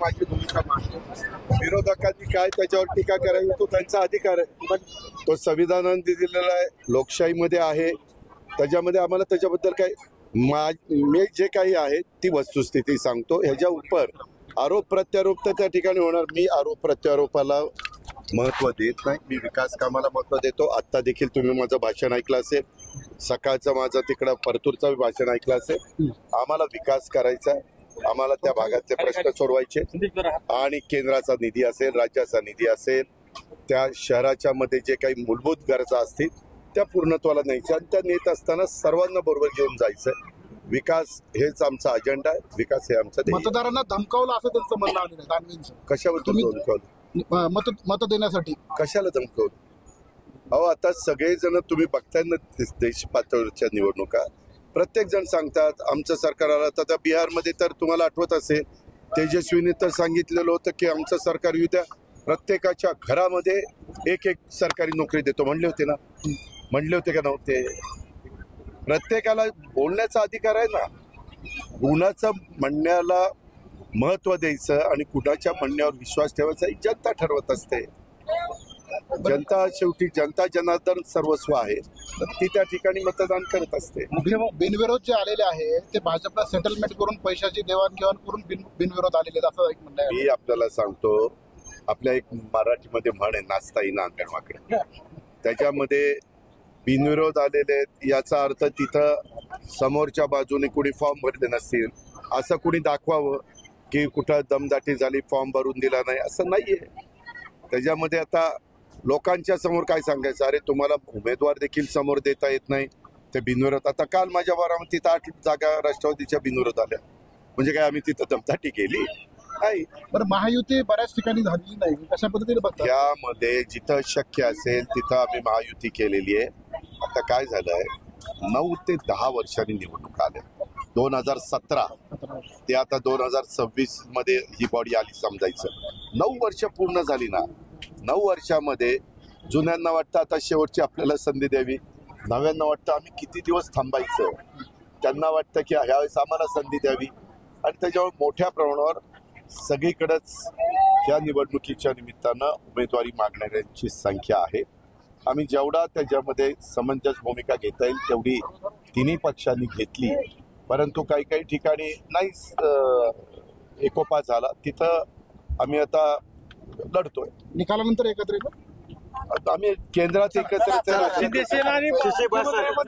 माझी भूमिका मांडतो. विरोधकांनी काय त्याच्यावर टीका करावी तो त्यांचा अधिकार आहे, पण तो संविधानाने दिलेला आहे, लोकशाहीमध्ये आहे. त्याच्यामध्ये आम्हाला त्याच्याबद्दल काही मी जे काही आहे ती वस्तुस्थिती सांगतो. ह्याच्या उपर आरोप प्रत्यारोप तर त्या ठिकाणी होणार. मी आरोप प्रत्यारोपाला महत्व देत नाही, मी विकास कामाला महत्व देतो. आत्ता देखील तुम्ही माझं भाषण ऐकलं असेल, सकाळचं माझं तिकडं परतूरचं भाषण ऐकलं असेल. आम्हाला विकास करायचा आहे, आम्हाला त्या भागातले प्रश्न सोडवायचे आणि केंद्राचा निधी असेल, राज्याचा निधी असेल, त्या शहराच्या मध्ये जे काही मूलभूत गरजा असतील त्या पूर्णत्वाला न्यायच्या आणि त्या नेत असताना सर्वांना बरोबर घेऊन जायचं. विकास हेच आमचा अजेंडा आहे, विकास हे आमचं ध्येय. मतदारांना धमकावलं असं त्यांचं म्हणणं आलेलं आहे दानवेंचं. कशाबद्दल धमकावलं? मत देण्यासाठी. कशाला धमकावलं? अहो आता सगळेजण तुम्ही बघताय ना देश पातळीवरच्या निवडणुका, प्रत्येक जण सांगतात आमचं सरकार आलं. आता बिहारमध्ये तर तुम्हाला आठवत असेल तेजस्वीने तर सांगितलेलं होतं की आमचं सरकार येऊ द्या, प्रत्येकाच्या घरामध्ये एक एक सरकारी नोकरी देतो म्हणले होते ना. म्हणले होते का नव्हते? प्रत्येकाला बोलण्याचा अधिकार आहे ना. कुणाचं म्हणण्याला महत्व द्यायचं आणि कुणाच्या म्हणण्यावर विश्वास ठेवायचा ही जनता ठरवत असते. जनता शेवटी जनता जनार्दन सर्वस्व आहे, तर ती त्या ठिकाणी मतदान करत असते. बिनविरोध जे आलेले आहे ते भाजपला सेटलमेंट करून पैशाची देवाणघेवाण करून बिनविरोध आलेले असं एक म्हणणं आहे. मी आपल्याला सांगतो, आपल्या एक मराठीमध्ये म्हण आहे, नाचता येईना अंगणवाकडे. त्याच्यामध्ये बिनविरोध आलेले आहेत याचा अर्थ तिथं समोरच्या बाजूने कुणी फॉर्म भरले नसतील असं कुणी दाखवावं की कुठं दमदाटी झाली, फॉर्म भरून दिला नाही, असं नाहीये. त्याच्यामध्ये आता लोकांच्या समोर काय सांगायचं, अरे तुम्हाला उमेदवार देखील समोर देता येत नाही ते बिनविरोध. आता काल माझ्या बारामतीत 8 जागा राष्ट्रवादीच्या बिनविरोध आल्या, म्हणजे काय आम्ही तिथं दमदाटी केली नाही. बरं, महायुती बऱ्याच ठिकाणी झालेली नाही, कशा पद्धतीने बघता? यामध्ये जिथं शक्य असेल तिथं आम्ही महायुती केलेली आहे. आता काय झालंय, 9 ते 10 वर्षांनी निवडणुका आल्या. 2017 ते आता 2026 मध्ये ही बॉडी आली समजायचं. 9 वर्ष पूर्ण झाली ना. 9 वर्षामध्ये जुन्यांना वाटतं आता शेवटची आपल्याला संधी द्यावी, नव्यांना वाटतं आम्ही किती दिवस थांबायचं, त्यांना वाटतं की ह्यावेळेस आम्हाला संधी द्यावी. आणि त्याच्यावर मोठ्या प्रमाणावर सगळीकडेच या निवडणुकीच्या निमित्तानं उमेदवारी मागणाऱ्यांची संख्या आहे. आम्ही जेवढा त्याच्यामध्ये समंजस भूमिका घेता येईल तेवढी तिन्ही पक्षांनी घेतली, परंतु काही काही ठिकाणी नाहीच एकोपा झाला. तिथं आम्ही आता लढतोय. निकालानंतर एकत्र आम्ही केंद्रात एकत्र